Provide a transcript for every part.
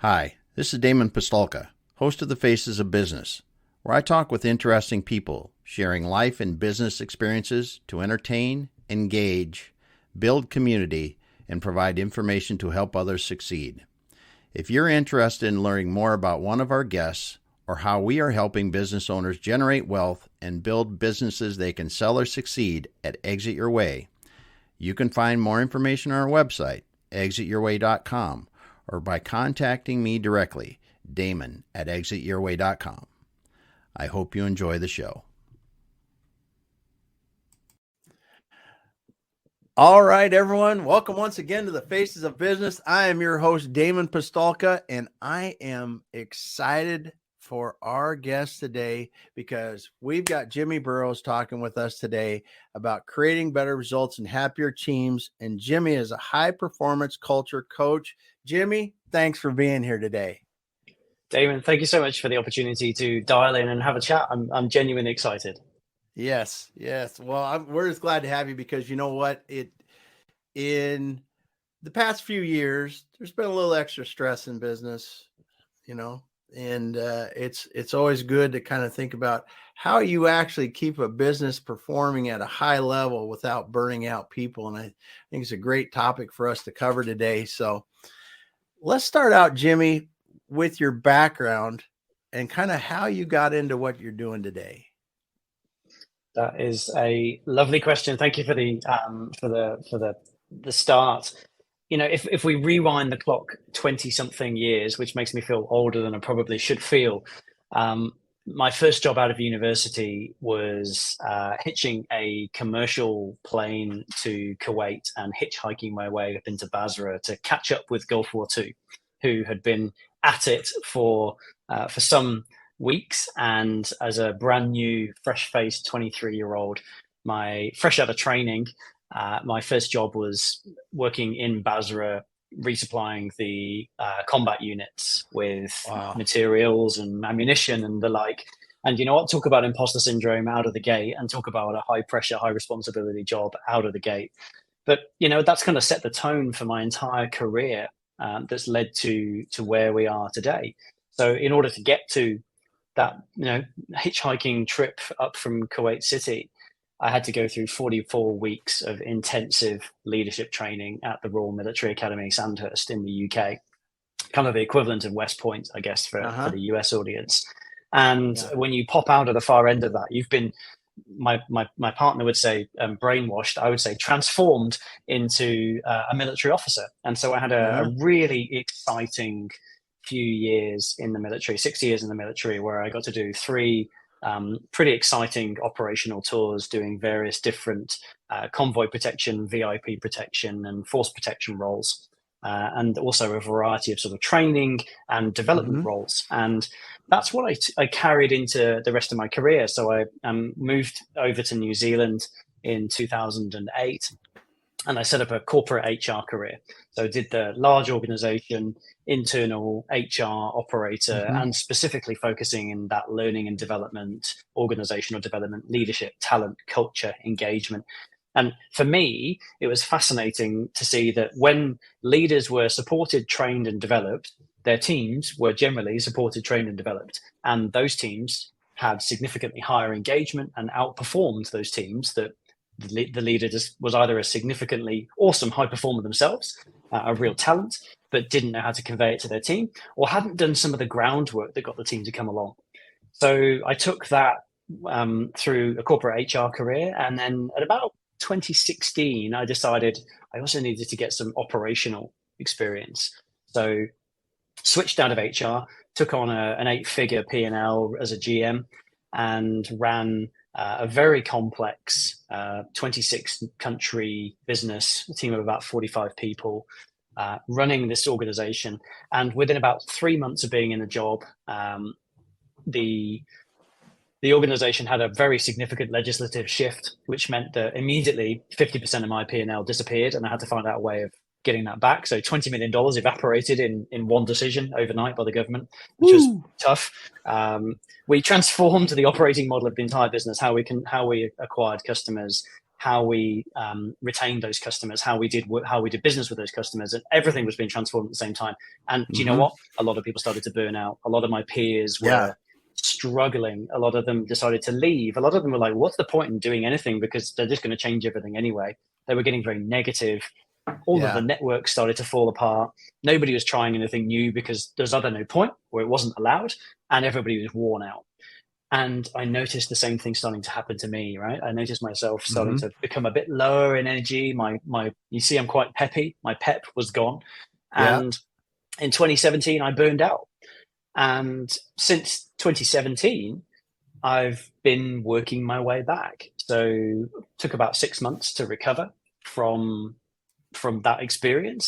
Hi, this is Damon Pistolka, host of The Faces of Business, where I talk with interesting people, sharing life and business experiences to entertain, engage, build community, and provide information to help others succeed. If you're interested in learning more about one of our guests or how we are helping business owners generate wealth and build businesses they can sell or succeed at Exit Your Way, you can find more information on our website, exityourway.com, or by contacting me directly, Damon at exityourway.com. I hope you enjoy the show. All right, everyone. Welcome once again to the Faces of Business. I am your host, Damon Pistolka, and I am excited for our guest today because we've got Jimmy Burroughes talking with us today about creating better results and happier teams. And Jimmy is a high-performance culture coach. Jimmy, thanks for being here today. Damon, thank you so much for the opportunity to dial in and have a chat. I'm genuinely excited. Yes. Well, we're just glad to have you because you know what? In the past few years, there's been a little extra stress in business, and it's always good to kind of think about how you actually keep a business performing at a high level without burning out people. And I think it's a great topic for us to cover today. So let's start out, Jimmy, with your background and kind of how you got into what you're doing today. That is a lovely question. Thank you for the start. You know, if we rewind the clock 20 something years, which makes me feel older than I probably should feel, my first job out of university was hitching a commercial plane to Kuwait and hitchhiking my way up into Basra to catch up with Gulf War II, who had been at it for some weeks. And as a brand new, fresh-faced 23-year-old, fresh out of training, my first job was working in Basra, resupplying the combat units with materials and ammunition and the like. And you know what? Talk about imposter syndrome out of the gate, and talk about a high-pressure, high-responsibility job out of the gate. But that's kind of set the tone for my entire career. That's led to where we are today. So in order to get to that, hitchhiking trip up from Kuwait City, I had to go through 44 weeks of intensive leadership training at the Royal Military Academy, Sandhurst in the UK, kind of the equivalent of West Point, I guess, for the US audience. And when you pop out of the far end of that, you've been, my partner would say brainwashed, I would say transformed into a military officer. And so I had a really exciting few years in the military, 6 years in the military, where I got to do three pretty exciting operational tours, doing various different convoy protection, VIP protection, and force protection roles, and also a variety of sort of training and development roles. And that's what I carried into the rest of my career. So I moved over to New Zealand in 2008, and I set up a corporate HR career. So I did the large organization, internal HR operator, and specifically focusing in that learning and development, organizational development, leadership, talent, culture, engagement. And for me, it was fascinating to see that when leaders were supported, trained, and developed, their teams were generally supported, trained, and developed. And those teams had significantly higher engagement and outperformed those teams that the leader just was either a significantly awesome high performer themselves, a real talent, but didn't know how to convey it to their team, or hadn't done some of the groundwork that got the team to come along. So I took that through a corporate HR career. And then at about 2016, I decided I also needed to get some operational experience. So switched out of HR, took on an 8-figure P&L as a GM, and ran a very complex 26-country business, a team of about 45 people, running this organization. And within about 3 months of being in the job, the organization had a very significant legislative shift, which meant that immediately 50% of my P&L disappeared, and I had to find out a way of getting that back. So $20 million evaporated in one decision overnight by the government, which was tough. We transformed the operating model of the entire business, how we acquired customers, how we retained those customers, how we did business with those customers, and everything was being transformed at the same time. And do you know what? A lot of people started to burn out. A lot of my peers were struggling. A lot of them decided to leave. A lot of them were like, what's the point in doing anything, because they're just going to change everything anyway. They were getting very negative. All of the networks started to fall apart. Nobody was trying anything new because there's either no point or it wasn't allowed, and everybody was worn out. And I noticed the same thing starting to happen to me, right? I noticed myself starting to become a bit lower in energy. You see, I'm quite peppy. My pep was gone. And in 2017, I burned out. And since 2017, I've been working my way back. So it took about 6 months to recover from that experience,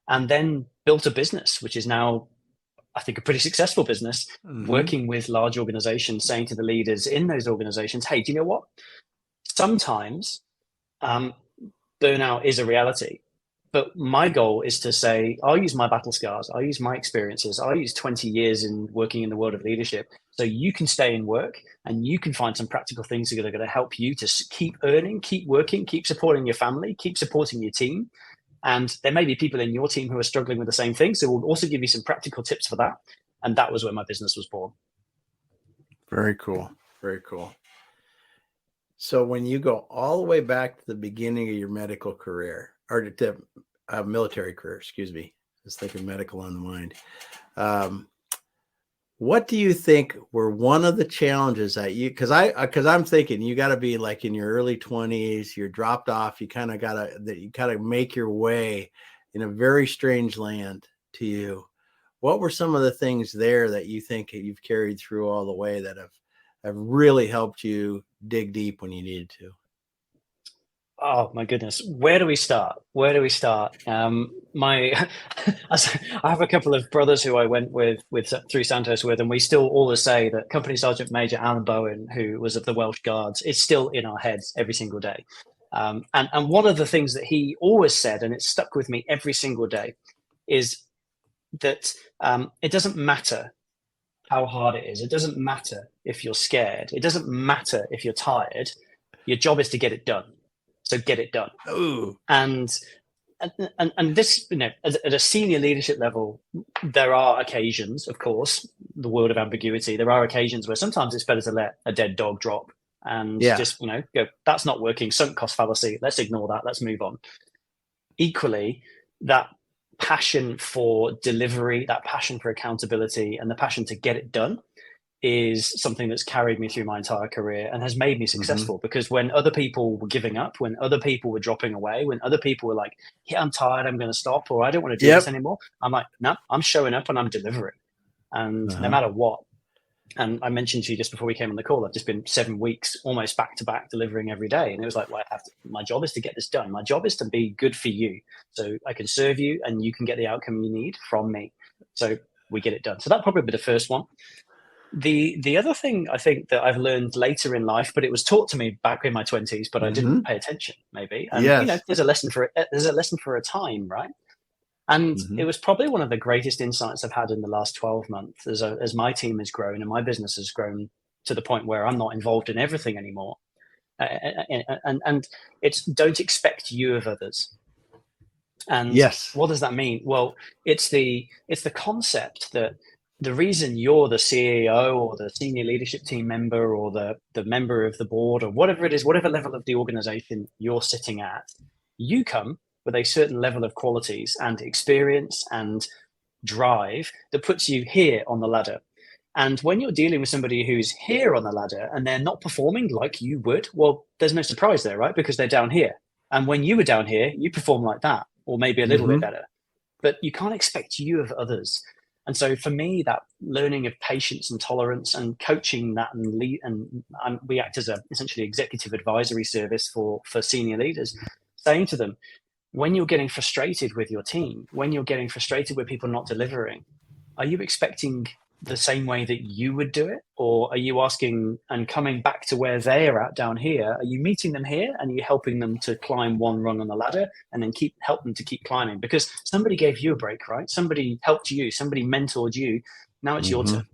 and then built a business, which is now, I think, a pretty successful business, working with large organizations, saying to the leaders in those organizations, hey, do you know what? Sometimes burnout is a reality. But my goal is to say, I'll use my battle scars, I'll use my experiences, I'll use 20 years in working in the world of leadership, so you can stay in work and you can find some practical things that are going to help you to keep earning, keep working, keep supporting your family, keep supporting your team. And there may be people in your team who are struggling with the same thing, so we'll also give you some practical tips for that. And that was where my business was born. Very cool. Very cool. So when you go all the way back to the beginning of your medical career, or to military career, excuse me, just thinking medical on the mind. What do you think were one of the challenges that you, because I'm thinking you got to be like in your early 20s, you're dropped off, you kind of make your way in a very strange land to you. What were some of the things there that you think you've carried through all the way that have really helped you dig deep when you needed to? Oh my goodness. Where do we start? I have a couple of brothers who I went with through Santos with, and we still always say that Company Sergeant Major Alan Bowen, who was of the Welsh Guards, is still in our heads every single day. And one of the things that he always said, and it stuck with me every single day, is that it doesn't matter how hard it is. It doesn't matter if you're scared. It doesn't matter if you're tired. Your job is to get it done. So get it done. Ooh. And this, at a senior leadership level, there are occasions, of course, the world of ambiguity. There are occasions where sometimes it's better to let a dead dog drop and just, go, that's not working, sunk cost fallacy. Let's ignore that. Let's move on. Equally, that passion for delivery, that passion for accountability, and the passion to get it done is something that's carried me through my entire career and has made me successful. Because when other people were giving up, when other people were dropping away, when other people were like, yeah, I'm tired, I'm going to stop, or I don't want to do this anymore, I'm like, no, I'm showing up and I'm delivering. And no matter what. And I mentioned to you just before we came on the call, I've just been 7 weeks almost back to back delivering every day. And it was like, well, my job is to get this done. My job is to be good for you so I can serve you and you can get the outcome you need from me. So we get it done. So that'd probably be the first one. The other thing I think that I've learned later in life, but it was taught to me back in my 20s, but I didn't pay attention, maybe. And there's a lesson for it. There's a lesson for a time, right? And it was probably one of the greatest insights I've had in the last 12 months as my team has grown and my business has grown to the point where I'm not involved in everything anymore. And it's don't expect you of others. And what does that mean? Well, it's the concept that the reason you're the CEO or the senior leadership team member or the member of the board or whatever it is, whatever level of the organization you're sitting at, you come with a certain level of qualities and experience and drive that puts you here on the ladder. And when you're dealing with somebody who's here on the ladder and they're not performing like you would, well, there's no surprise there, right? Because they're down here. And when you were down here, you perform like that, or maybe a little bit better. But you can't expect you of others. And so for me, that learning of patience and tolerance and coaching that and we act as a essentially executive advisory service for senior leaders, saying to them, when you're getting frustrated with your team, when you're getting frustrated with people not delivering, are you expecting the same way that you would do it? Or are you asking and coming back to where they are at down here? Are you meeting them here and are you helping them to climb one rung on the ladder and then help them to keep climbing? Because somebody gave you a break, right? Somebody helped you, somebody mentored you. Now it's your turn.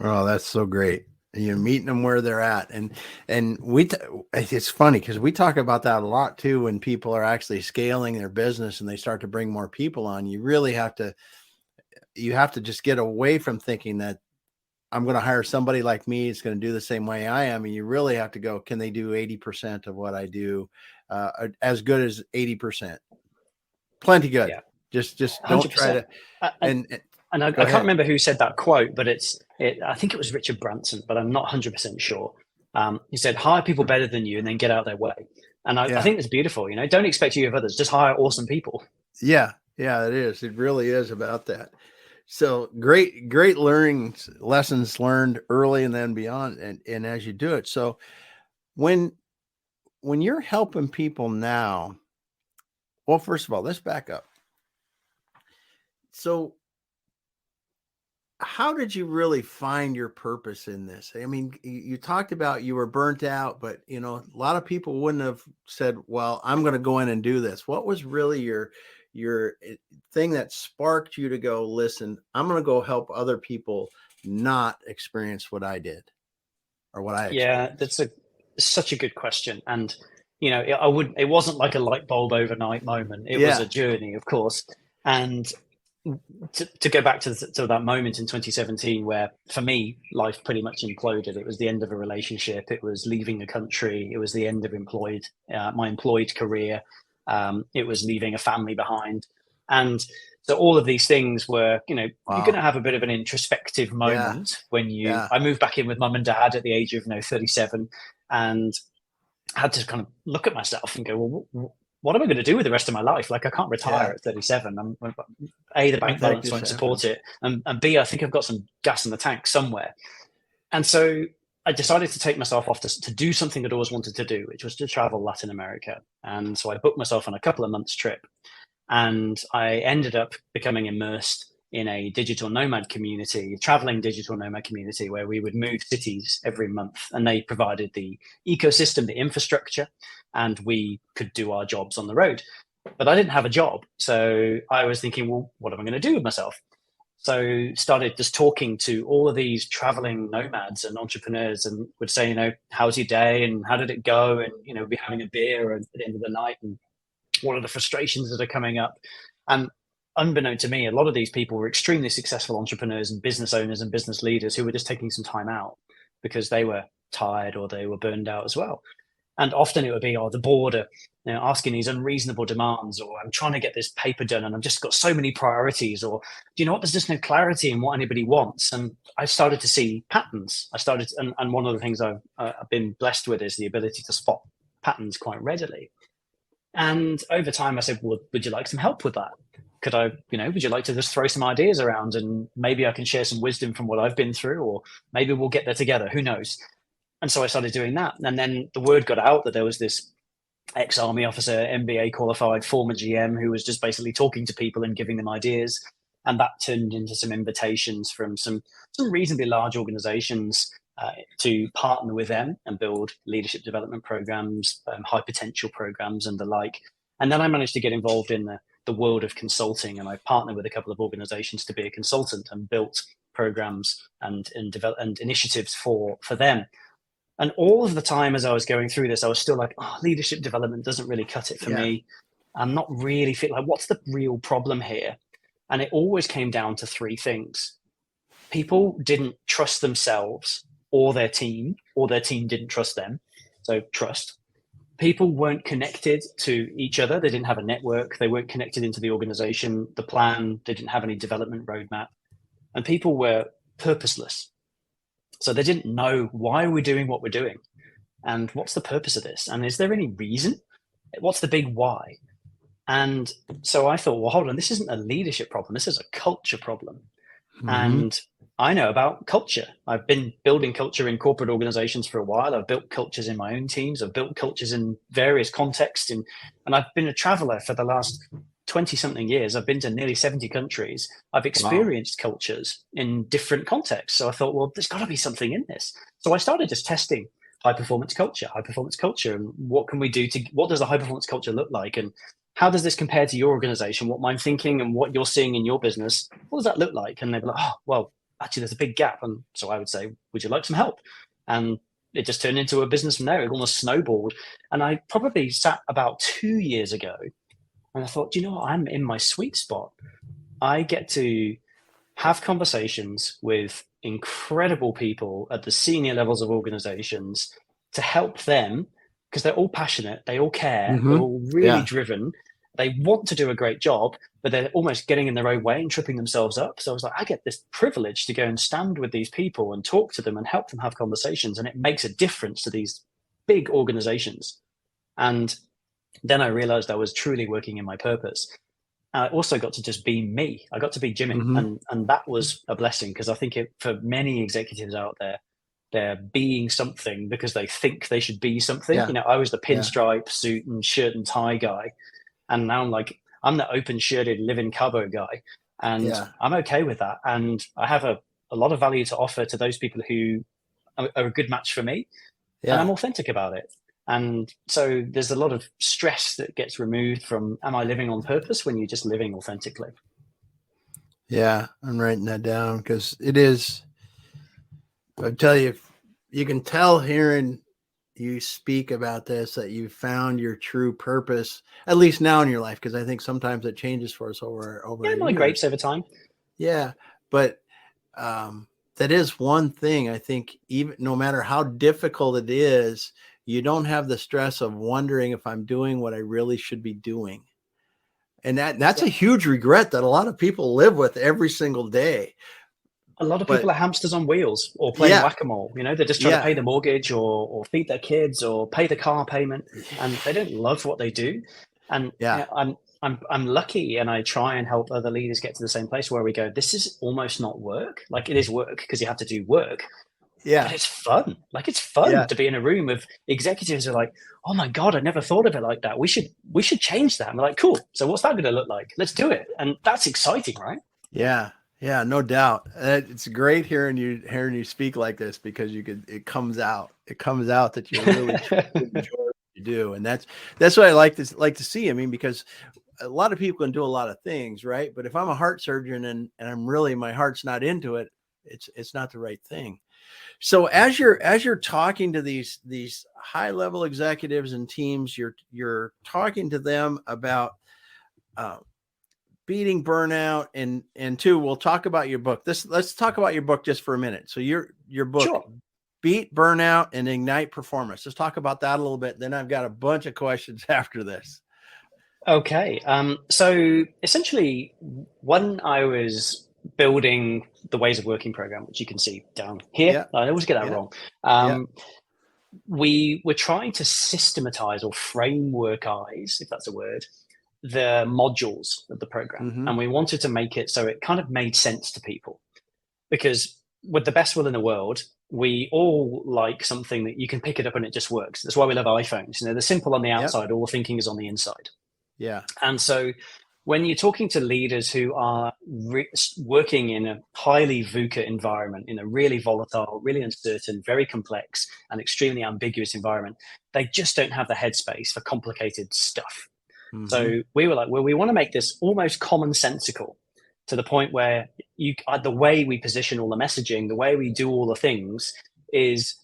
Oh, that's so great. And you're meeting them where they're at. And it's funny because we talk about that a lot too. When people are actually scaling their business and they start to bring more people on, you really have to just get away from thinking that I'm going to hire somebody like me. It's going to do the same way I am. And you really have to go, can they do 80% of what I do? As good as 80%? Plenty good. Yeah. Just 100%. don't try to. And I can't remember who said that quote, but I think it was Richard Branson, but I'm not 100% sure. He said, hire people better than you and then get out of their way. And I think that's beautiful. Don't expect you of others, just hire awesome people. Yeah, it is. It really is about that. So great lessons learned early and then beyond, and as you do it. So when you're helping people now, well, first of all, let's back up. So how did you really find your purpose in this? I mean, you talked about you were burnt out, but a lot of people wouldn't have said, well, I'm going to go in and do this. What was really your thing that sparked you to go, listen, I'm going to go help other people not experience what I did or what I experienced? Yeah, that's such a good question. And, it wasn't like a light bulb overnight moment. It was a journey, of course. And to go back to that moment in 2017 where for me life pretty much imploded. It was the end of a relationship, it was leaving a country, it was the end of my employed career, it was leaving a family behind. And so all of these things were, you're going to have a bit of an introspective moment when I moved back in with mum and dad at the age of 37, and had to kind of look at myself and go, well, what am I going to do with the rest of my life? Like, I can't retire at 37. The bank balance won't support it. And B, I think I've got some gas in the tank somewhere. And so I decided to take myself off to do something I'd always wanted to do, which was to travel Latin America. And so I booked myself on a couple of months trip. And I ended up becoming immersed in a digital nomad community, a traveling digital nomad community, where we would move cities every month. And they provided the ecosystem, the infrastructure, and we could do our jobs on the road. But I didn't have a job. So I was thinking, well, what am I going to do with myself? So started just talking to all of these traveling nomads and entrepreneurs, and would say, how's your day and how did it go? And, we'd be having a beer at the end of the night, and what are the frustrations that are coming up? And unbeknown to me, a lot of these people were extremely successful entrepreneurs and business owners and business leaders who were just taking some time out because they were tired or they were burned out as well. And often it would be, the board are asking these unreasonable demands, or I'm trying to get this paper done and I've just got so many priorities, or do you know what, there's just no clarity in what anybody wants. And I started to see patterns. And one of the things I've been blessed with is the ability to spot patterns quite readily. And over time I said, well, would you like some help with that? Could I, would you like to just throw some ideas around and maybe I can share some wisdom from what I've been through, or maybe we'll get there together, who knows? And so I started doing that. And then the word got out that there was this ex-army officer, MBA qualified, former GM, who was just basically talking to people and giving them ideas. And that turned into some invitations from some reasonably large organizations to partner with them and build leadership development programs, high potential programs and the like. And then I managed to get involved in the world of consulting, and I partnered with a couple of organizations to be a consultant and built programs and initiatives for them. And all of the time as I was going through this, I was still like, leadership development doesn't really cut it for me. I'm not really feeling like, what's the real problem here? And it always came down to three things. People didn't trust themselves or their team didn't trust them. So trust. People weren't connected to each other. They didn't have a network. They weren't connected into the organization, the plan. They didn't have any development roadmap. And people were purposeless. So they didn't know, why are we doing what we're doing? And what's the purpose of this? And is there any reason? What's the big why? And so I thought, well, hold on, this isn't a leadership problem. This is a culture problem. Mm-hmm. And I know about culture. I've been building culture in corporate organizations for a while. I've built cultures in my own teams. I've built cultures in various contexts. And I've been a traveler for the last 20-something years. I've been to nearly 70 countries. I've experienced cultures in different contexts. So I thought, well, there's got to be something in this. So I started just testing high performance culture, and what can we do what does a high performance culture look like? And how does this compare to your organization? What I'm thinking and what you're seeing in your business, what does that look like? And they'd be like, oh, well, actually there's a big gap. And so I would say, would you like some help? And it just turned into a business from there. It almost snowballed. And I probably sat about 2 years ago and I thought, you know what? I'm in my sweet spot. I get to have conversations with incredible people at the senior levels of organizations to help them, because they're all passionate, they all care, they're all really driven, they want to do a great job, but they're almost getting in their own way and tripping themselves up. So I was like, I get this privilege to go and stand with these people and talk to them and help them have conversations, and it makes a difference to these big organizations. And then I realized I was truly working in my purpose. I also got to just be me. I got to be Jimmy, and that was a blessing, because I think for many executives out there, they're being something because they think they should be something. Yeah. You know, I was the pinstripe suit and shirt and tie guy, and now I'm the open shirted live-in cabo guy, and I'm okay with that. And I have a lot of value to offer to those people who are a good match for me, and I'm authentic about it. And so there's a lot of stress that gets removed from, am I living on purpose, when you're just living authentically? Yeah, I'm writing that down, because it is, I tell you, you can tell hearing you speak about this that you found your true purpose, at least now in your life, because I think sometimes it changes for us over Yeah, my grapes over time. Yeah, but that is one thing. I think even no matter how difficult it is, you don't have the stress of wondering if I'm doing what I really should be doing. And that's a huge regret that a lot of people live with every single day. A lot of people are hamsters on wheels, or playing whack-a-mole. You know, they're just trying to pay the mortgage or feed their kids or pay the car payment, and they don't love what they do. And I'm lucky, and I try and help other leaders get to the same place where we go, this is almost not work. Like, it is work because you have to do work. Yeah. But it's fun. Like, it's fun to be in a room of executives who are like, oh my God, I never thought of it like that. We should change that. And we're like, cool. So what's that going to look like? Let's do it. And that's exciting, right? Yeah. Yeah, no doubt. It's great hearing you speak like this, because it comes out that you really enjoy what you do. And that's what I like to see. I mean, because a lot of people can do a lot of things, right? But if I'm a heart surgeon and I'm really, my heart's not into it, it's not the right thing. So as you're talking to these high level executives and teams, you're talking to them about beating burnout, and two, we'll talk about your book. Let's talk about your book just for a minute. So your book, sure. Beat Burnout and Ignite Performance. Let's talk about that a little bit. Then I've got a bunch of questions after this. Okay. So essentially, when I was building the Ways of Working program, which you can see down here, I always get that wrong. We were trying to systematize or frameworkize, if that's a word, the modules of the program. And we wanted to make it so it kind of made sense to people, because with the best will in the world, we all like something that you can pick it up and it just works. That's why we love iPhones. You know, they're simple on the outside, all the thinking is on the inside. Yeah. And so when you're talking to leaders who are working in a highly VUCA environment, in a really volatile, really uncertain, very complex and extremely ambiguous environment, they just don't have the headspace for complicated stuff. So we were like, well, we want to make this almost commonsensical, to the point where the way we position all the messaging, the way we do all the things is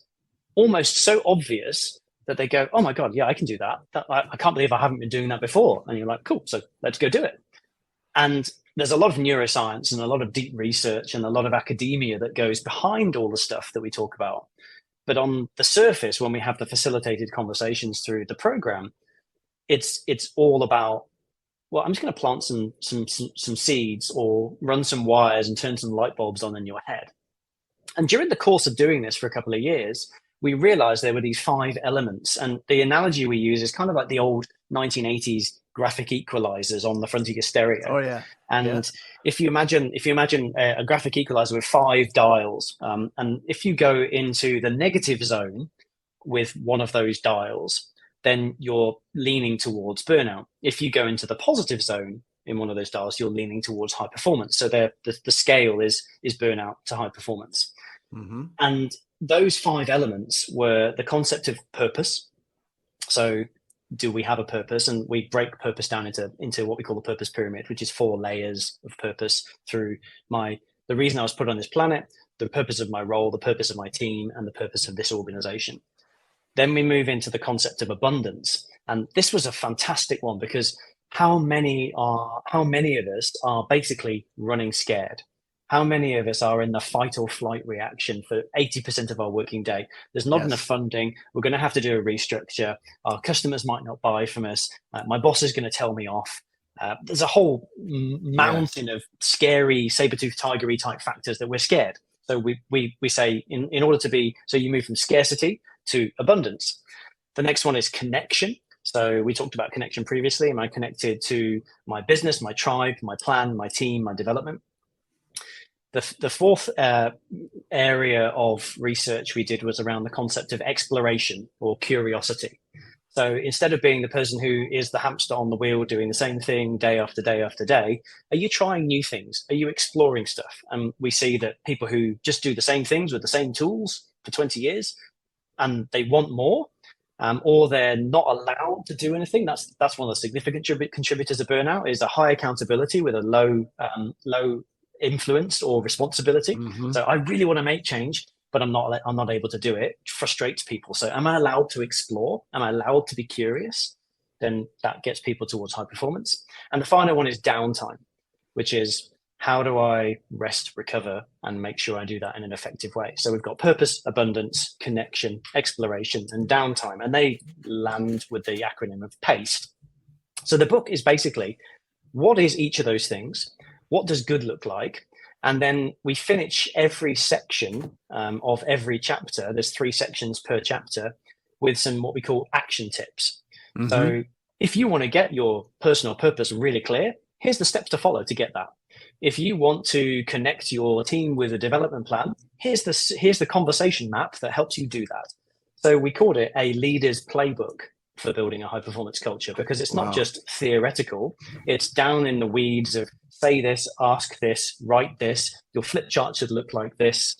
almost so obvious that they go, oh my God, yeah, I can do that. I can't believe I haven't been doing that before. And you're like, cool, so let's go do it. And there's a lot of neuroscience and a lot of deep research and a lot of academia that goes behind all the stuff that we talk about. But on the surface, when we have the facilitated conversations through the program, it's all about, well, I'm just going to plant some seeds or run some wires and turn some light bulbs on in your head. And during the course of doing this for a couple of years, we realized there were these 5 elements. And the analogy we use is kind of like the old 1980s graphic equalizers on the front of your stereo. Oh yeah. And if you imagine a graphic equalizer with 5 dials, and if you go into the negative zone with one of those dials, then you're leaning towards burnout. If you go into the positive zone in one of those dials, you're leaning towards high performance. So the scale is burnout to high performance. And those 5 elements were the concept of purpose. So do we have a purpose? And we break purpose down into what we call the purpose pyramid, which is 4 layers of purpose through my the reason I was put on this planet, the purpose of my role, the purpose of my team, and the purpose of this organization. Then we move into the concept of abundance. And this was a fantastic one because how many of us are basically running scared? How many of us are in the fight or flight reaction for 80% of our working day? There's not enough funding. We're going to have to do a restructure. Our customers might not buy from us. My boss is going to tell me off. There's a whole mountain of scary saber-toothed tigery type factors that we're scared. So we say in order to be, so you move from scarcity to abundance. The next one is connection. So we talked about connection previously. Am I connected to my business, my tribe, my plan, my team, my development? The fourth area of research we did was around the concept of exploration or curiosity. So instead of being the person who is the hamster on the wheel doing the same thing day after day after day, are you trying new things? Are you exploring stuff? And we see that people who just do the same things with the same tools for 20 years and they want more, or they're not allowed to do anything. That's one of the significant contributors to burnout, is a high accountability with a low influence or responsibility. So I really want to make change, but I'm not able to do it. It frustrates people. So am I allowed to explore? Am I allowed to be curious? Then that gets people towards high performance. And the final one is downtime, which is how do I rest, recover, and make sure I do that in an effective way? So we've got purpose, abundance, connection, exploration, and downtime. And they land with the acronym of PACE. So the book is basically, what is each of those things? What does good look like? And then we finish every section of every chapter. There's 3 sections per chapter with some what we call action tips. So if you want to get your personal purpose really clear, here's the steps to follow to get that. If you want to connect your team with a development plan, here's the conversation map that helps you do that. So we called it a leader's playbook for building a high performance culture, because it's not just theoretical, it's down in the weeds of say this, ask this, write this, your flip chart should look like this,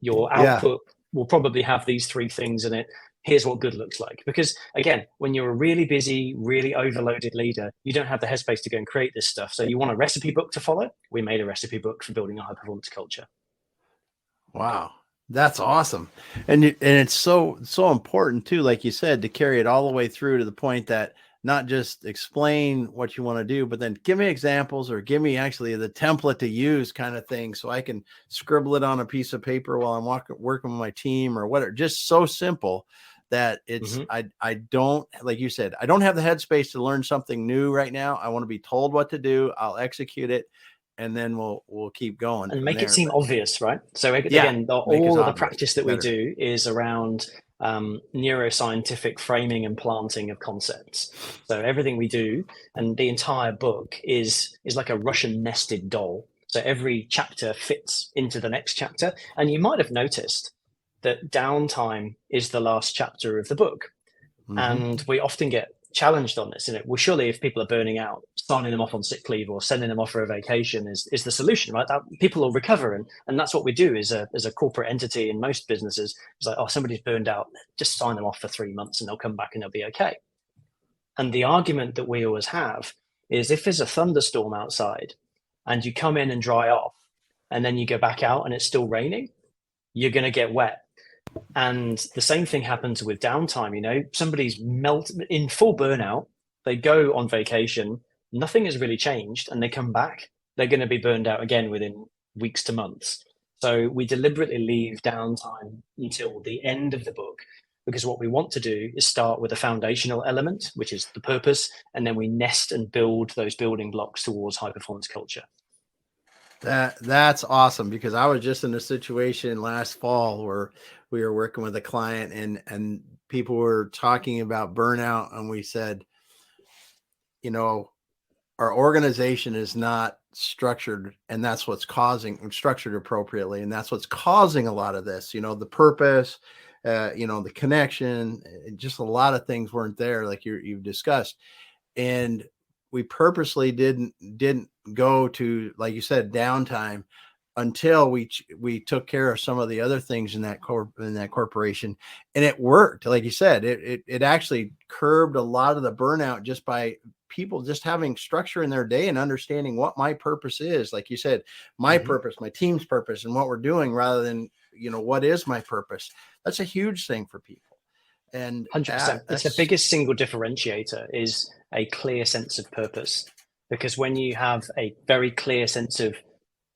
your output will probably have these 3 things in it. Here's what good looks like. Because again, when you're a really busy, really overloaded leader, you don't have the headspace to go and create this stuff. So you want a recipe book to follow? We made a recipe book for building a high performance culture. Wow. That's awesome. And it's so important too, like you said, to carry it all the way through to the point that not just explain what you want to do, but then give me examples or give me actually the template to use kind of thing. So I can scribble it on a piece of paper while I'm working with my team or whatever. Just so simple that it's, I don't, like you said, I don't have the headspace to learn something new right now. I want to be told what to do. I'll execute it. And then we'll keep going and make it seem obvious, right? So again, all of the practice that we do is around neuroscientific framing and planting of concepts. So everything we do, and the entire book is like a Russian nested doll. So every chapter fits into the next chapter. And you might have noticed that downtime is the last chapter of the book. And we often get challenged on this. Well, surely if people are burning out, signing them off on sick leave or sending them off for a vacation is the solution, right? That people will recover. And that's what we do as a corporate entity in most businesses. It's like, oh, somebody's burned out, just sign them off for 3 months and they'll come back and they'll be okay. And the argument that we always have is if there's a thunderstorm outside and you come in and dry off and then you go back out and it's still raining, you're going to get wet. And the same thing happens with downtime. Somebody's in full burnout. They go on vacation. Nothing has really changed. And they come back. They're going to be burned out again within weeks to months. So we deliberately leave downtime until the end of the book, because what we want to do is start with a foundational element, which is the purpose. And then we nest and build those building blocks towards high performance culture. That's awesome, because I was just in a situation last fall where we were working with a client and people were talking about burnout. And we said, our organization is not structured, and that's what's structured appropriately. And that's what's causing a lot of this, the purpose, the connection, just a lot of things weren't there, like you've discussed. And we purposely didn't go to, like you said, downtime until we took care of some of the other things in that corporation, and it worked. Like you said, it actually curbed a lot of the burnout just by people just having structure in their day and understanding what my purpose is. Like you said, my purpose, my team's purpose, and what we're doing, rather than, what is my purpose. That's a huge thing for people. And 100%. It's the biggest single differentiator is a clear sense of purpose. Because when you have a very clear sense of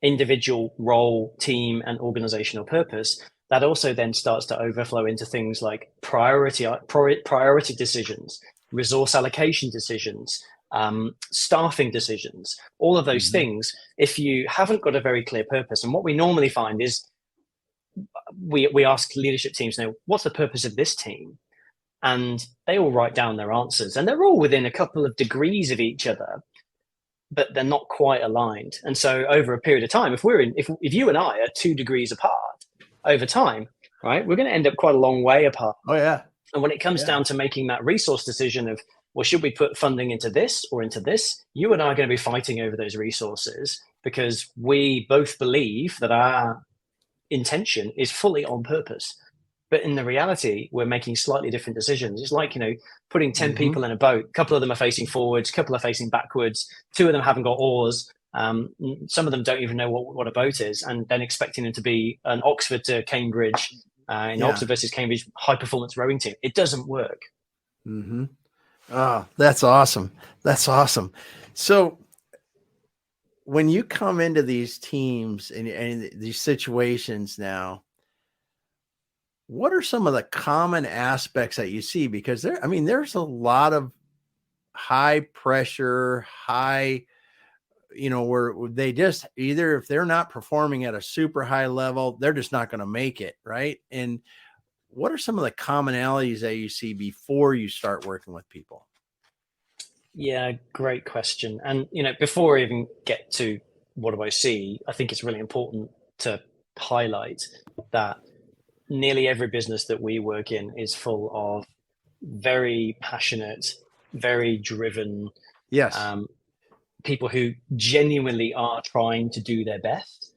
individual role, team, and organizational purpose, that also then starts to overflow into things like priority decisions, resource allocation decisions, staffing decisions, all of those things. If you haven't got a very clear purpose, and what we normally find is we ask leadership teams now, what's the purpose of this team? And they all write down their answers, and they're all within a couple of degrees of each other, but they're not quite aligned. And so over a period of time, if you and I are 2 degrees apart over time, right, we're going to end up quite a long way apart. Oh yeah. And when it comes down to making that resource decision of, well, should we put funding into this or into this? You and I are going to be fighting over those resources because we both believe that our intention is fully on purpose. But in the reality, we're making slightly different decisions. It's like, putting 10 people in a boat. A couple of them are facing forwards, a couple are facing backwards. 2 of them haven't got oars. Some of them don't even know what a boat is, and then expecting them to be an Oxford to Cambridge, Oxford versus Cambridge high performance rowing team. It doesn't work. Oh, that's awesome. That's awesome. So when you come into these teams and these situations now, what are some of the common aspects that you see? Because there's a lot of high pressure, where they just either, if they're not performing at a super high level, they're just not going to make it. Right. And what are some of the commonalities that you see before you start working with people? Yeah, great question. And, before I even get to what do I see, I think it's really important to highlight that nearly every business that we work in is full of very passionate, very driven people who genuinely are trying to do their best,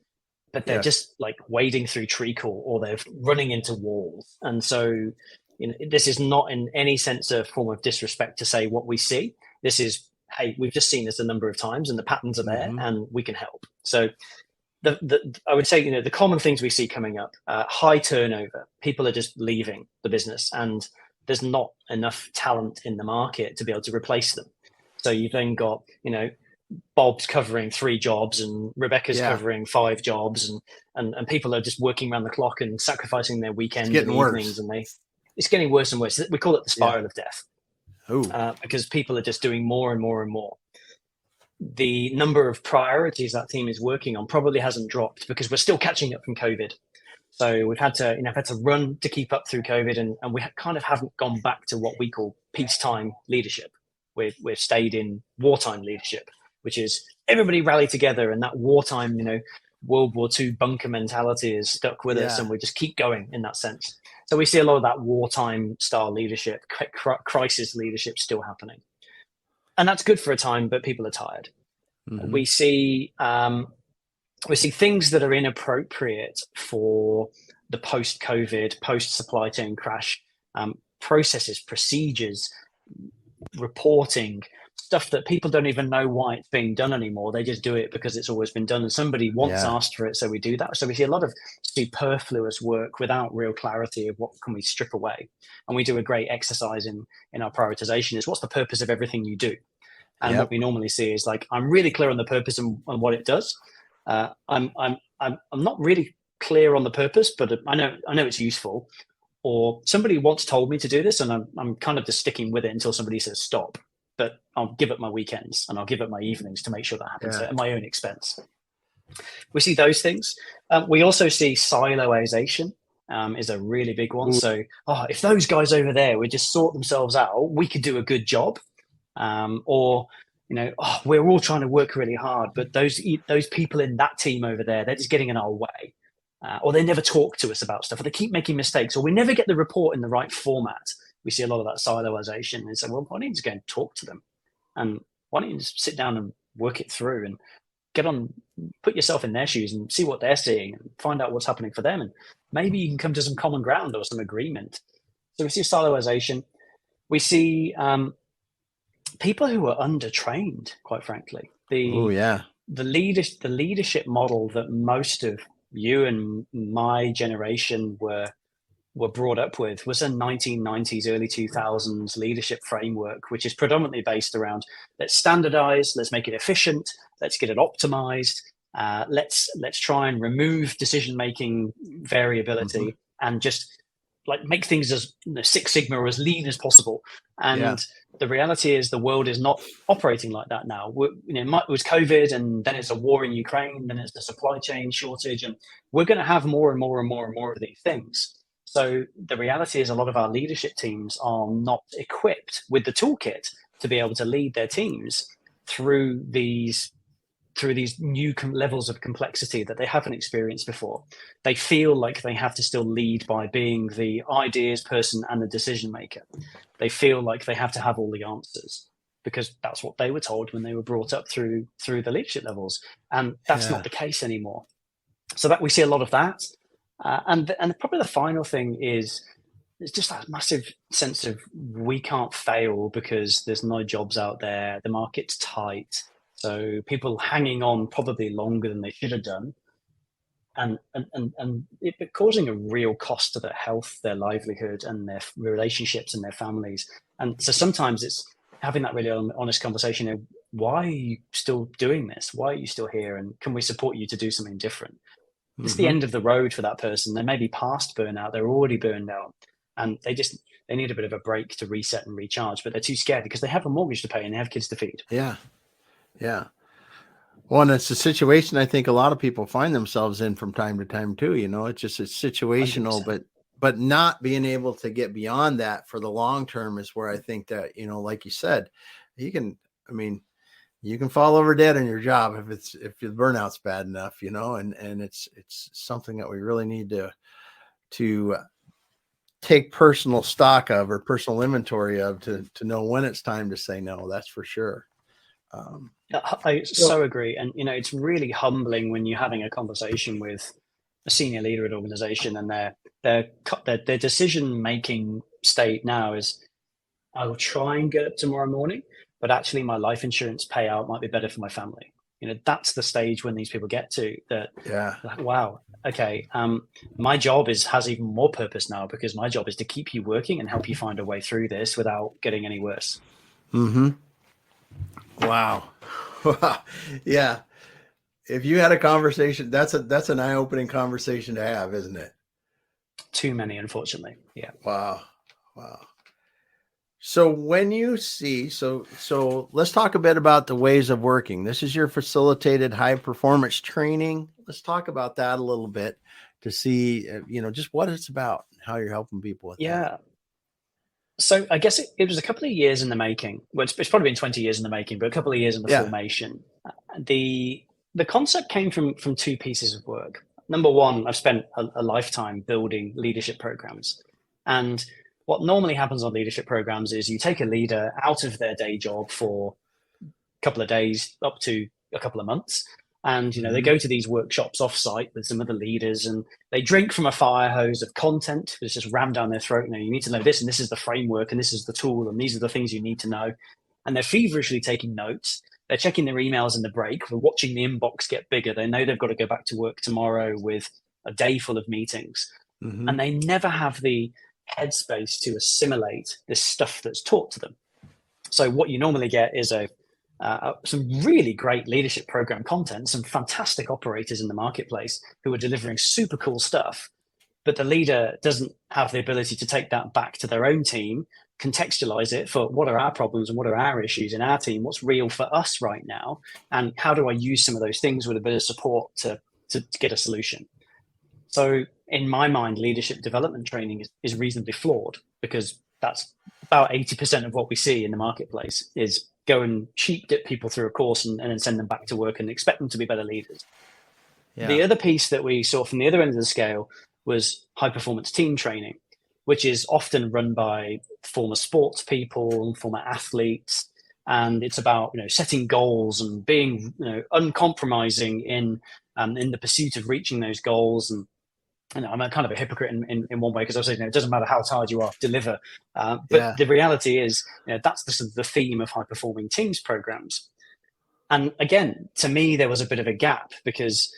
but they're just like wading through treacle or they're running into walls. And so, this is not in any sense a form of disrespect to say what we see. This is, hey, we've just seen this a number of times and the patterns are there and we can help. So I would say, the common things we see coming up, high turnover, people are just leaving the business and there's not enough talent in the market to be able to replace them. So you've then got, Bob's covering 3 jobs and Rebecca's covering 5 jobs and people are just working around the clock and sacrificing their weekends and evenings. And it's getting worse and worse. We call it the spiral of death. Because people are just doing more and more and more. The number of priorities that team is working on probably hasn't dropped because we're still catching up from COVID. So we've had to run to keep up through COVID, and we kind of haven't gone back to what we call peacetime leadership. We've stayed in wartime leadership, which is everybody rally together, and that wartime, World War II bunker mentality is stuck with us, and we just keep going in that sense. So we see a lot of that wartime style leadership, crisis leadership still happening. And that's good for a time, but people are tired. We see things that are inappropriate for the post-COVID, post-supply chain crash processes, procedures, reporting, stuff that people don't even know why it's being done anymore. They just do it because it's always been done and somebody once asked for it, so we do that. So we see a lot of superfluous work without real clarity of what can we strip away. And we do a great exercise in our prioritization is what's the purpose of everything you do? And what we normally see is like, I'm really clear on the purpose and what it does. I'm not really clear on the purpose, but I know it's useful. Or somebody once told me to do this, and I'm kind of just sticking with it until somebody says stop. But I'll give up my weekends and I'll give up my evenings to make sure that happens at my own expense. We see those things. We also see siloization is a really big one. So, if those guys over there would just sort themselves out, we could do a good job. We're all trying to work really hard, but those people in that team over there, they're just getting in our way. Or they never talk to us about stuff, or they keep making mistakes, or we never get the report in the right format. We see a lot of that siloization and say, well, why don't you just go and talk to them? And why don't you just sit down and work it through? And put yourself in their shoes and see what they're seeing and find out what's happening for them. And maybe you can come to some common ground or some agreement. So we see siloization. We see people who are undertrained, quite frankly. The leadership model that most of you and my generation were brought up with was a 1990s, early 2000s leadership framework, which is predominantly based around let's standardize, let's make it efficient, let's get it optimized, let's try and remove decision-making variability and just like make things as Six Sigma or as lean as possible. And the reality is the world is not operating like that now. It was COVID, and then it's a war in Ukraine, then it's the supply chain shortage, and we're going to have more and more and more and more of these things. So the reality is a lot of our leadership teams are not equipped with the toolkit to be able to lead their teams through these new levels of complexity that they haven't experienced before. They feel like they have to still lead by being the ideas person and the decision maker. They feel like they have to have all the answers because that's what they were told when they were brought up through the leadership levels. And that's not the case anymore. So that we see a lot of that. And probably the final thing is it's just that massive sense of we can't fail because there's no jobs out there. The market's tight. So people hanging on probably longer than they should have done, and it causing a real cost to their health, their livelihood, and their relationships and their families. And so sometimes it's having that really honest conversation of why are you still doing this? Why are you still here? And can we support you to do something different? It's the end of the road for that person. They may be past burnout. They're already burned out, and they need a bit of a break to reset and recharge, but they're too scared because they have a mortgage to pay and they have kids to feed. Yeah. Well, and it's a situation I think a lot of people find themselves in from time to time too. It's situational, 100%. but not being able to get beyond that for the long term is where I think that, like you said, you can fall over dead in your job if the burnout's bad enough, and it's something that we really need to take personal stock of or personal inventory of to know when it's time to say no. That's for sure. I so agree. And, it's really humbling when you're having a conversation with a senior leader at an organization and their decision-making state now is, I will try and get up tomorrow morning, but actually my life insurance payout might be better for my family. That's the stage when these people get to that. Like, wow. Okay. My job has even more purpose now because my job is to keep you working and help you find a way through this without getting any worse. Wow. Yeah. If you had a conversation, that's an eye-opening conversation to have, isn't it? Too many, unfortunately. Yeah. Wow. So when you see, so let's talk a bit about the ways of working. This is your facilitated high performance training. Let's talk about that a little bit to see, just what it's about, and how you're helping people with that. So I guess it was a couple of years in the making. Well, it's probably been 20 years in the making, but a couple of years in the formation. The concept came from two pieces of work. Number one, I've spent a lifetime building leadership programs. And what normally happens on leadership programs is you take a leader out of their day job for a couple of days up to a couple of months. And, they go to these workshops offsite with some other leaders and they drink from a fire hose of content that's just rammed down their throat. You need to know this, and this is the framework, and this is the tool, and these are the things you need to know. And they're feverishly taking notes. They're checking their emails in the break. We're watching the inbox get bigger. They know they've got to go back to work tomorrow with a day full of meetings. And they never have the headspace to assimilate this stuff that's taught to them. So what you normally get is some really great leadership program content, some fantastic operators in the marketplace who are delivering super cool stuff, but the leader doesn't have the ability to take that back to their own team, contextualize it for what are our problems and what are our issues in our team, what's real for us right now, and how do I use some of those things with a bit of support to get a solution. So in my mind, leadership development training is reasonably flawed because that's about 80% of what we see in the marketplace is go and sheep dip people through a course and then send them back to work and expect them to be better leaders. The other piece that we saw from the other end of the scale was high performance team training, which is often run by former sports people and former athletes and it's about setting goals and being uncompromising in the pursuit of reaching those goals. And I'm a kind of a hypocrite in one way, because I was saying it doesn't matter how tired you are, deliver. But the reality is that's the theme of high performing teams programs. And again, to me, there was a bit of a gap, because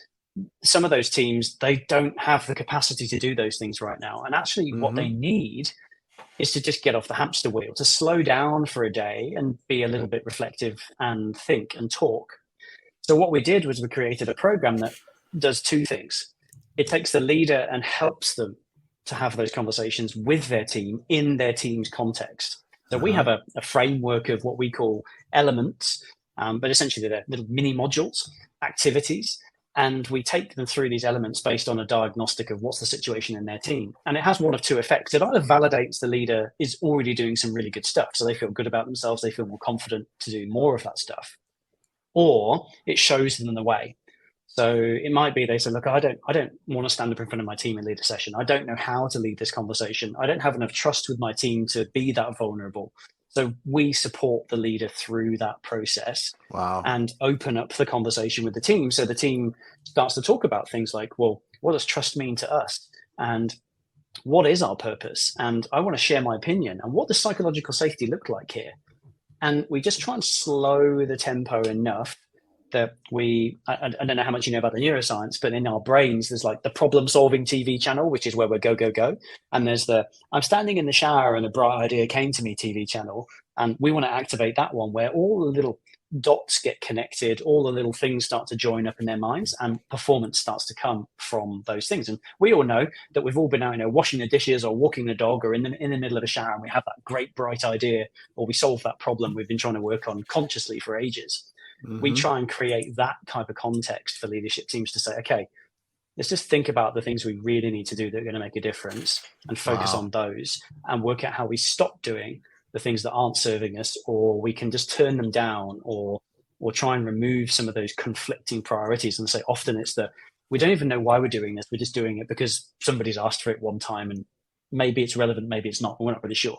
some of those teams, they don't have the capacity to do those things right now. And actually what they need is to just get off the hamster wheel, to slow down for a day and be a little bit reflective and think and talk. So what we did was we created a program that does two things. It takes the leader and helps them to have those conversations with their team in their team's context. So we have a framework of what we call elements, but essentially they're little mini modules, activities, and we take them through these elements based on a diagnostic of what's the situation in their team. And it has one of two effects. It either validates the leader is already doing some really good stuff, so they feel good about themselves, they feel more confident to do more of that stuff, or it shows them the way. So it might be they say, look, I don't want to stand up in front of my team and lead a session. I don't know how to lead this conversation. I don't have enough trust with my team to be that vulnerable. So we support the leader through that process. Wow. And open up the conversation with the team. So the team starts to talk about things like, well, what does trust mean to us? And what is our purpose? And I want to share my opinion. And what does psychological safety look like here? And we just try and slow the tempo enough that I don't know how much you know about the neuroscience, but in our brains, there's like the problem solving TV channel, which is where we're go. And there's the I'm standing in the shower and a bright idea came to me TV channel. And we want to activate that one, where all the little dots get connected, all the little things start to join up in their minds, and performance starts to come from those things. And we all know that we've all been out, washing the dishes or walking the dog or in the middle of a shower, and we have that great bright idea, or we solve that problem we've been trying to work on consciously for ages. We try and create that type of context for leadership teams to say, okay, let's just think about the things we really need to do that are going to make a difference, and focus on those, and work out how we stop doing the things that aren't serving us, or we can just turn them down, or try and remove some of those conflicting priorities. And say often it's that we don't even know why we're doing this. We're just doing it because somebody's asked for it one time, and maybe it's relevant, maybe it's not. We're not really sure.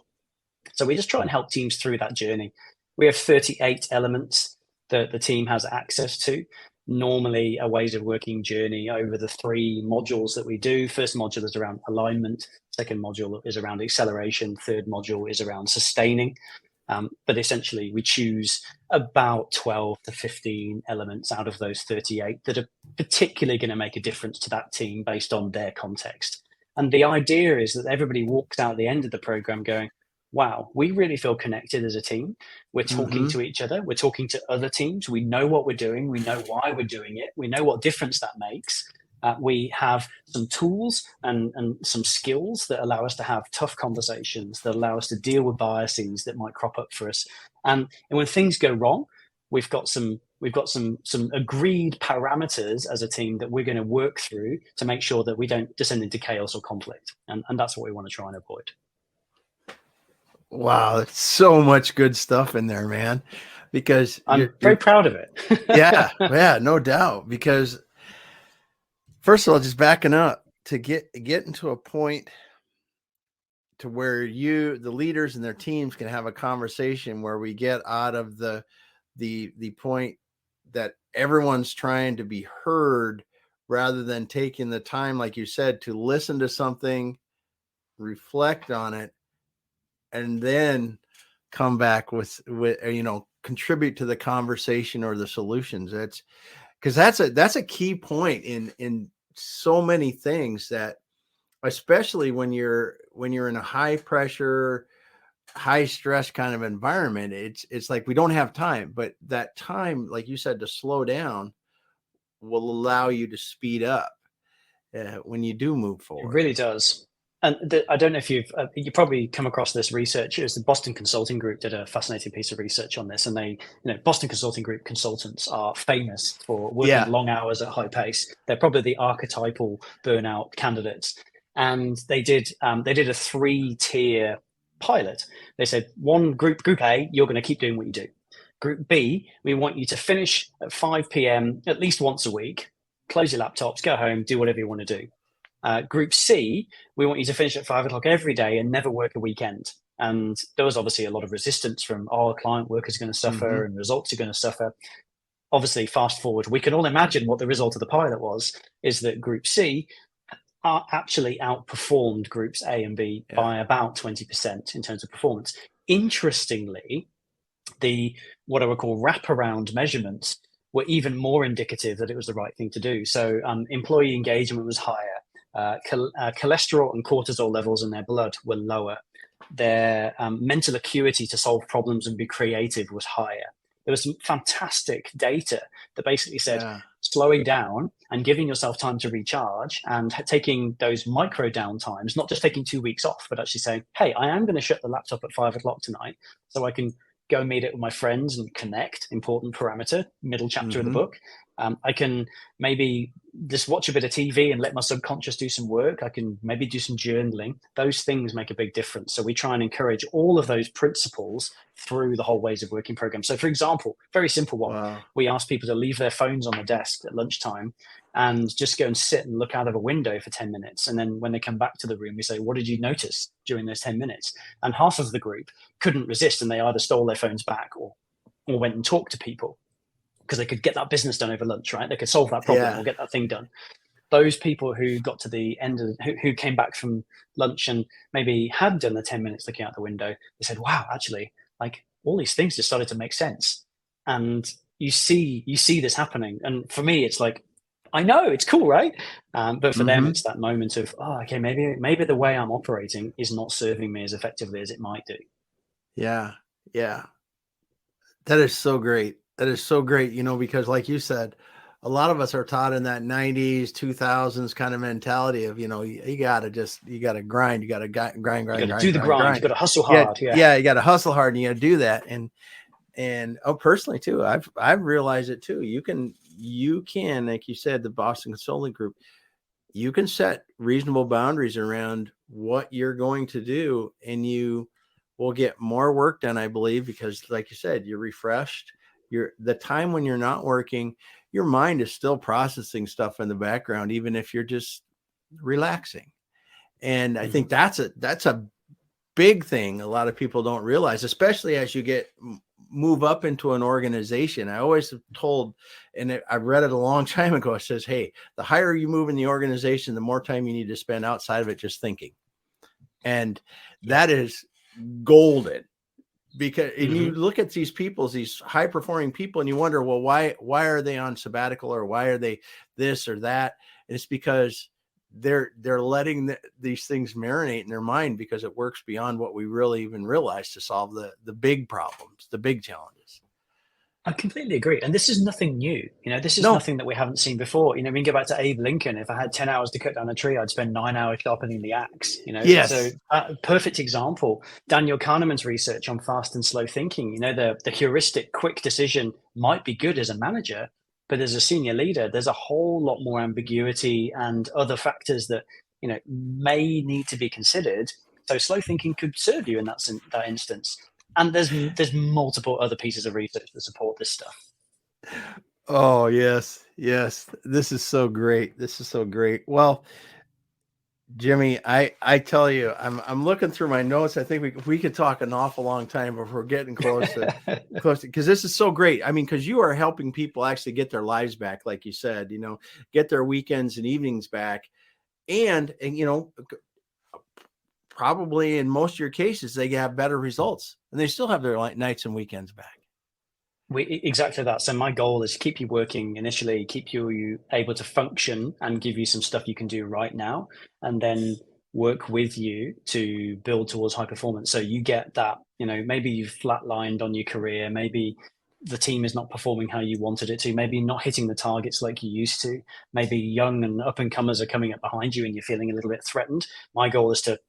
So we just try and help teams through that journey. We have 38 elements that the team has access to. Normally a ways of working journey over the 3 modules that we do. First module is around alignment. Second module is around acceleration. Third module is around sustaining. But essentially we choose about 12 to 15 elements out of those 38 that are particularly going to make a difference to that team based on their context. And the idea is that everybody walks out at the end of the program going, wow, we really feel connected as a team. We're talking to each other. We're talking to other teams. We know what we're doing. We know why we're doing it. We know what difference that makes. We have some tools and some skills that allow us to have tough conversations, that allow us to deal with biases that might crop up for us. And when things go wrong, we've got some agreed parameters as a team that we're going to work through to make sure that we don't descend into chaos or conflict. And that's what we want to try and avoid. Wow, that's so much good stuff in there, man. Because I'm very proud of it. yeah, no doubt. Because first of all, just backing up to get into a point to where the leaders and their teams can have a conversation where we get out of the point that everyone's trying to be heard, rather than taking the time, like you said, to listen to something, reflect on it, and then come back with contribute to the conversation or the solutions. That's because that's a key point in so many things, that especially when you're in a high pressure, high stress kind of environment, it's like we don't have time. But that time, like you said, to slow down will allow you to speed up when you do move forward. It really does. And I don't know if you probably come across this research. It was the Boston Consulting Group did a fascinating piece of research on this. And they, Boston Consulting Group consultants are famous for working long hours at high pace. They're probably the archetypal burnout candidates. And they did a 3-tier pilot. They said, group A, you're going to keep doing what you do. Group B, we want you to finish at 5 p.m. at least once a week, close your laptops, go home, do whatever you want to do. Group C, we want you to finish at 5 o'clock every day and never work a weekend. And there was obviously a lot of resistance from our client work is going to suffer and results are going to suffer. Obviously, fast forward, we can all imagine what the result of the pilot was, is that Group C actually outperformed Groups A and B by about 20% in terms of performance. Interestingly, what I would call wraparound measurements were even more indicative that it was the right thing to do. So employee engagement was higher. Cholesterol and cortisol levels in their blood were lower. Their mental acuity to solve problems and be creative was higher. There was some fantastic data that basically said slowing down and giving yourself time to recharge and taking those micro downtimes, not just taking 2 weeks off, but actually saying, hey, I am going to shut the laptop at 5 o'clock tonight so I can go meet it with my friends and connect, important parameter, middle chapter of the book. I can maybe just watch a bit of TV and let my subconscious do some work. I can maybe do some journaling. Those things make a big difference. So we try and encourage all of those principles through the whole ways of working program. So for example, very simple one, we ask people to leave their phones on the desk at lunchtime and just go and sit and look out of a window for 10 minutes. And then when they come back to the room, we say, what did you notice during those 10 minutes? And half of the group couldn't resist, and they either stole their phones back or went and talked to people, because they could get that business done over lunch, right? They could solve that problem or get that thing done. Those people who got to the end of, who came back from lunch and maybe had done the 10 minutes looking out the window, they said, wow, actually, like all these things just started to make sense. And you see this happening. And for me, it's like, I know it's cool, right? But for them, it's that moment of, oh, okay, maybe the way I'm operating is not serving me as effectively as it might do. Yeah. Yeah. That is so great. That is so great, because like you said, a lot of us are taught in that 90s, 2000s kind of mentality of, you got to grind, you got to grind, you got to do the grind, you got to hustle hard. You got to hustle hard and you got to do that. And personally too, I've realized it too. You can, like you said, the Boston Consulting Group, you can set reasonable boundaries around what you're going to do, and you will get more work done, I believe, because like you said, you're refreshed. The time when you're not working, your mind is still processing stuff in the background, even if you're just relaxing. And I think that's a big thing a lot of people don't realize, especially as you move up into an organization. I always have told, and I read it a long time ago, it says, hey, the higher you move in the organization, the more time you need to spend outside of it just thinking. And that is golden. Because and you look at these high performing people, and you wonder, well, why are they on sabbatical, or why are they this or that? And it's because they're letting these things marinate in their mind, because it works beyond what we really even realize to solve the big problems, the big challenges. I completely agree. And this is nothing new. This is nothing that we haven't seen before. We can go back to Abe Lincoln. If I had 10 hours to cut down a tree, I'd spend 9 hours sharpening the axe. Yes. So perfect example, Daniel Kahneman's research on fast and slow thinking. The heuristic quick decision might be good as a manager, but as a senior leader, there's a whole lot more ambiguity and other factors that, may need to be considered. So slow thinking could serve you in that instance. And there's multiple other pieces of research that support this stuff. Oh, yes. This is so great. Well, Jimmy, I tell you, I'm looking through my notes. I think we could talk an awful long time, but we're getting close because this is so great. I mean, because you are helping people actually get their lives back, like you said, get their weekends and evenings back, and probably in most of your cases, they have better results, and they still have their nights and weekends back. Exactly that. So my goal is to keep you working initially, keep you able to function, and give you some stuff you can do right now, and then work with you to build towards high performance. So you get that, maybe you've flatlined on your career, maybe the team is not performing how you wanted it to, maybe not hitting the targets like you used to, maybe young and up and comers are coming up behind you and you're feeling a little bit threatened. My goal is to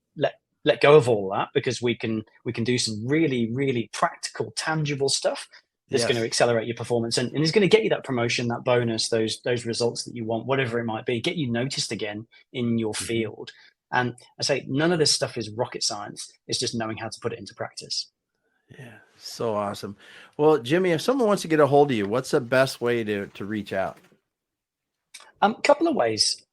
let go of all that, because we can do some really, really practical, tangible stuff that's going to accelerate your performance and is going to get you that promotion, that bonus, those results that you want, whatever it might be, get you noticed again in your field. And I say, none of this stuff is rocket science. It's just knowing how to put it into practice. Yeah. So awesome. Well, Jimmy, if someone wants to get a hold of you, what's the best way to reach out? Couple of ways.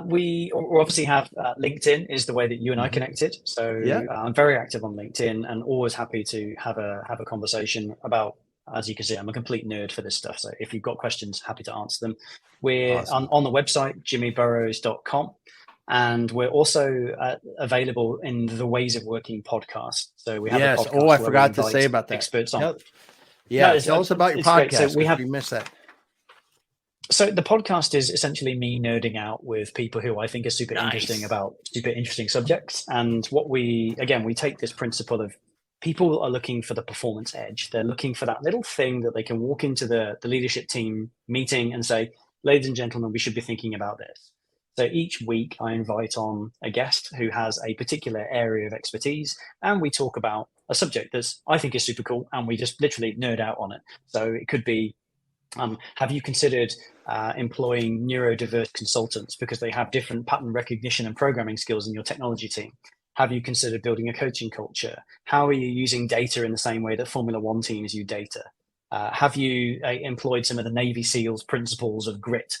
We obviously have LinkedIn is the way that you and I connected. So I'm very active on LinkedIn and always happy to have a conversation about, as you can see, I'm a complete nerd for this stuff. So if you've got questions, happy to answer them. We're awesome. on the website, jimmyburrows.com. And we're also available in the Ways of Working podcast. So we have a podcast. Oh, I forgot to say about that. Experts on. Tell us about your podcast. So we missed that. So the podcast is essentially me nerding out with people who I think are super interesting about super interesting subjects. And what we take this principle of people are looking for the performance edge. They're looking for that little thing that they can walk into the leadership team meeting and say, ladies and gentlemen, we should be thinking about this. So each week I invite on a guest who has a particular area of expertise, and we talk about a subject that I think is super cool, and we just literally nerd out on it. So it could be, have you considered employing neurodiverse consultants because they have different pattern recognition and programming skills in your technology team? Have you considered building a coaching culture? How are you using data in the same way that Formula One teams use data? Have you employed some of the Navy SEALs principles of grit?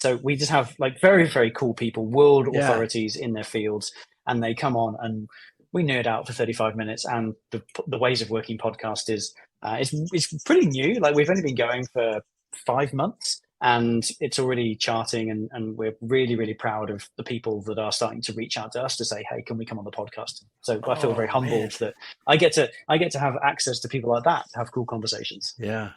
So we just have like very, very cool people, world authorities in their fields, and they come on and we nerd out for 35 minutes. And the Ways of Working podcast is it's pretty new. Like we've only been going for 5 months and it's already charting, and we're really, really proud of the people that are starting to reach out to us to say, hey, can we come on the podcast? So I feel very humbled that I get to have access to people like that to have cool conversations. Yeah.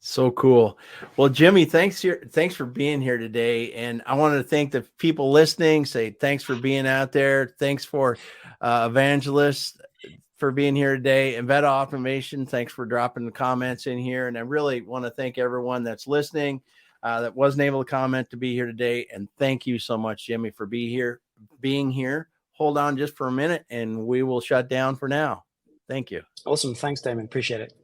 So cool. Well, Jimmy, thanks for being here today. And I wanted to thank the people listening, say thanks for being out there. Thanks for Evangelist for being here today. And Veta Automation, thanks for dropping the comments in here. And I really want to thank everyone that's listening that wasn't able to comment to be here today. And thank you so much, Jimmy, for being here. Hold on just for a minute and we will shut down for now. Thank you. Awesome. Thanks, Damon. Appreciate it.